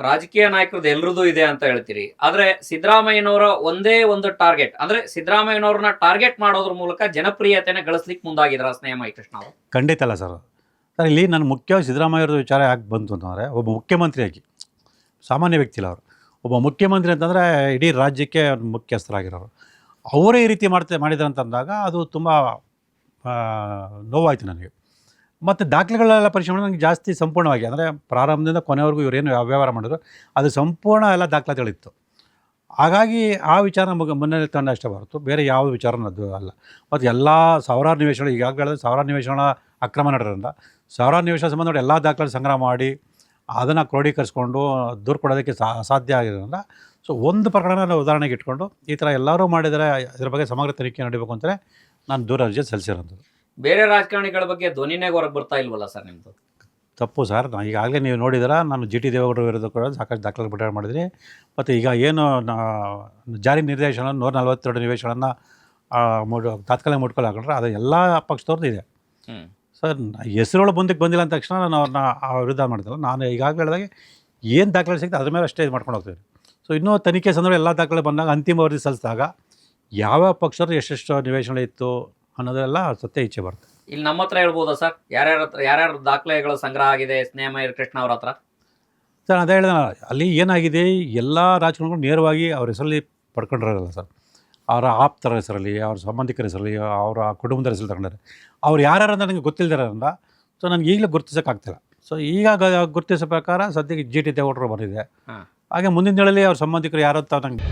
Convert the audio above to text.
ರಾಜಕೀಯ ನಾಯಕರದ್ದು ಎಲ್ರದ್ದು ಇದೆ ಅಂತ ಹೇಳ್ತೀರಿ. ಆದ್ರೆ ಸಿದ್ದರಾಮಯ್ಯನವರ ಒಂದೇ ಒಂದು ಟಾರ್ಗೆಟ್ ಅಂದ್ರೆ ಸಿದ್ದರಾಮಯ್ಯನವ್ರನ್ನ ಟಾರ್ಗೆಟ್ ಮಾಡೋದ್ರ ಮೂಲಕ ಜನಪ್ರಿಯತೆನ ಗಳಿಸ್ಲಿಕ್ಕೆ ಮುಂದಾಗಿದ್ರ ಸ್ನೇಹ ಮೈಕೃಷ್ಣ ಅವರು. ಖಂಡಿತ ಅಲ್ಲ ಸರ್. ಸರ್ ಇಲ್ಲಿ ನಾನು ಮುಖ್ಯವಾಗಿ ಸಿದ್ದರಾಮಯ್ಯವ್ರದ್ದು ವಿಚಾರ ಯಾಕೆ ಬಂತು ಅಂತಂದರೆ, ಒಬ್ಬ ಮುಖ್ಯಮಂತ್ರಿಯಾಗಿ, ಸಾಮಾನ್ಯ ವ್ಯಕ್ತಿ ಇಲ್ಲ ಅವರು, ಒಬ್ಬ ಮುಖ್ಯಮಂತ್ರಿ ಅಂತಂದರೆ ಇಡೀ ರಾಜ್ಯಕ್ಕೆ ಮುಖ್ಯಸ್ಥರಾಗಿರೋರು, ಅವರೇ ಈ ರೀತಿ ಮಾಡಿದ್ದಾರೆ ಅಂತಂದಾಗ ಅದು ತುಂಬ ನೋವಾಯಿತು ನನಗೆ. ಮತ್ತು ದಾಖಲೆಗಳೆಲ್ಲ ಪರಿಶೀಲನೆ ನನಗೆ ಜಾಸ್ತಿ ಸಂಪೂರ್ಣವಾಗಿ, ಅಂದರೆ ಪ್ರಾರಂಭದಿಂದ ಕೊನೆವರೆಗೂ ಇವರೇನು ವ್ಯವಹಾರ ಮಾಡಿದ್ರು ಅದು ಸಂಪೂರ್ಣ ಎಲ್ಲ ದಾಖಲಾತಿಗಳಿತ್ತು. ಹಾಗಾಗಿ ಆ ವಿಚಾರ ಮುನ್ನೆಲೆ ತಂಡ ಅಷ್ಟೇ ಹೊರತು ಬೇರೆ ಯಾವ ವಿಚಾರನದು ಅಲ್ಲ. ಮತ್ತು ಎಲ್ಲ ಸಾವಿರಾರು ನಿವೇಶನಗಳು, ಈಗಾಗಲೇ ಸಾವಿರಾರು ನಿವೇಶನಗಳ ಅಕ್ರಮ ನಡೆದ್ರಿಂದ ಸಾವಿರಾರು ನಿವೇಶನ ಸಂಬಂಧ ಎಲ್ಲ ದಾಖಲೆ ಸಂಗ್ರಹ ಮಾಡಿ ಅದನ್ನು ಕ್ರೋಢೀಕರಿಸ್ಕೊಂಡು ದೂರು ಕೊಡೋದಕ್ಕೆ ಅಸಾಧ್ಯ ಆಗಿರೋದ್ರಿಂದ, ಸೊ ಒಂದು ಪ್ರಕರಣ ಉದಾಹರಣೆಗೆ ಇಟ್ಕೊಂಡು ಈ ಥರ ಎಲ್ಲರೂ ಮಾಡಿದರೆ ಇದ್ರ ಬಗ್ಗೆ ಸಮಗ್ರ ತನಿಖೆ ನಡೀಬೇಕು ಅಂತಲೇ ನಾನು ದೂರ ಅರ್ಜಿ ಸಲ್ಲಿಸಿರೋಂಥದ್ದು. ಬೇರೆ ರಾಜಕಾರಣಿಗಳ ಬಗ್ಗೆ ಧ್ವನಿನೇ ಹೊರಗೆ ಬರ್ತಾ ಇಲ್ವಲ್ಲ ಸರ್ ನಿಮ್ದು? ತಪ್ಪು ಸರ್. ನಾನು ಈಗಾಗಲೇ ನೀವು ನೋಡಿದ್ರೆ ನಾನು ಜಿ ಟಿ ದೇವೇಗೌಡರ ವಿರುದ್ಧ ಕೂಡ ಸಾಕಷ್ಟು ದಾಖಲೆ ಬಿಡುಗಡೆ ಮಾಡಿದ್ದೀನಿ. ಮತ್ತು ಈಗ ಏನು ಜಾರಿ ನಿರ್ದೇಶನ 142 ನಿವೇಶನಗಳನ್ನು ತಾತ್ಕಾಲಿಕ ಮುಟ್ಕೊಂಡು ಹಾಕೊಂಡ್ರೆ ಅದು ಎಲ್ಲ ಪಕ್ಷದವ್ರದ್ದು ಇದೆ ಸರ್. ಹೆಸರುಗಳು ಮುಂದಕ್ಕೆ ಬಂದಿಲ್ಲ ಅಂದ ತಕ್ಷಣ ನಾನು ಅವ್ರನ್ನ ವಿರುದ್ಧ ಮಾಡಿದ್ದಲ್ಲ. ನಾನು ಈಗಾಗಲೇ ಹೇಳಿದಾಗೆ ಏನು ದಾಖಲೆ ಸಿಗುತ್ತೆ ಅದ್ರ ಮೇಲೆ ಅಷ್ಟೇ ಇದು ಮಾಡ್ಕೊಂಡು ಹೋಗ್ತೀನಿ. ಸೊ ಇನ್ನೂ ತನಿಖೆ ಸಂದರ್ಭ ಎಲ್ಲ ದಾಖಲೆ ಬಂದಾಗ ಅಂತಿಮ ವರದಿ ಸಲ್ಲಿಸಿದಾಗ ಯಾವ ಪಕ್ಷರು ಎಷ್ಟೆಷ್ಟು ನಿವೇಶನ ಇತ್ತು ಅನ್ನೋದೆಲ್ಲ ಸತ್ಯ ಇಚ್ಛೆ ಬರುತ್ತೆ. ಇಲ್ಲಿ ನಮ್ಮ ಹತ್ರ ಹೇಳ್ಬೋದಾ ಸರ್, ಯಾರ್ಯಾರ ದಾಖಲೆಗಳು ಸಂಗ್ರಹ ಆಗಿದೆ ಸ್ನೇಹ ಮೈಕೃಷ್ಣ ಅವ್ರ ಹತ್ರ? ಸರ್ ಅದೇ ಹೇಳಿದ, ಅಲ್ಲಿ ಏನಾಗಿದೆ, ಎಲ್ಲ ರಾಜಕಾರಣಿಗಳು ನೇರವಾಗಿ ಅವ್ರ ಹೆಸರಲ್ಲಿ ಪಡ್ಕೊಂಡಿರೋಲ್ಲ ಸರ್. ಅವರ ಆಪ್ತರ ಹೆಸರಲ್ಲಿ, ಅವ್ರ ಸಂಬಂಧಿಕರ ಹೆಸರಲ್ಲಿ, ಅವರ ಕುಟುಂಬದ ಹೆಸರಲ್ಲಿ ತಗೊಂಡಿದ್ದಾರೆ. ಅವ್ರು ಯಾರ್ಯಾರು ಅಂತ ನನಗೆ ಗೊತ್ತಿಲ್ಲದಿರೋದ್ರಿಂದ ಸೊ ನನಗೆ ಈಗಲೇ ಗುರುತಿಸೋಕ್ಕಾಗ್ತಿಲ್ಲ. ಸೊ ಈಗ ಗುರುತಿಸೋ ಪ್ರಕಾರ ಸದ್ಯಕ್ಕೆ ಜಿ ಟಿ ದೇವೇಗೌಡರು ಬಂದಿದೆ. ಹಾಗೆ ಮುಂದಿನ ದಿನಗಳಲ್ಲಿ ಅವ್ರ ಸಂಬಂಧಿಕರು ಯಾರು ಅಂತ ನಂಗೆ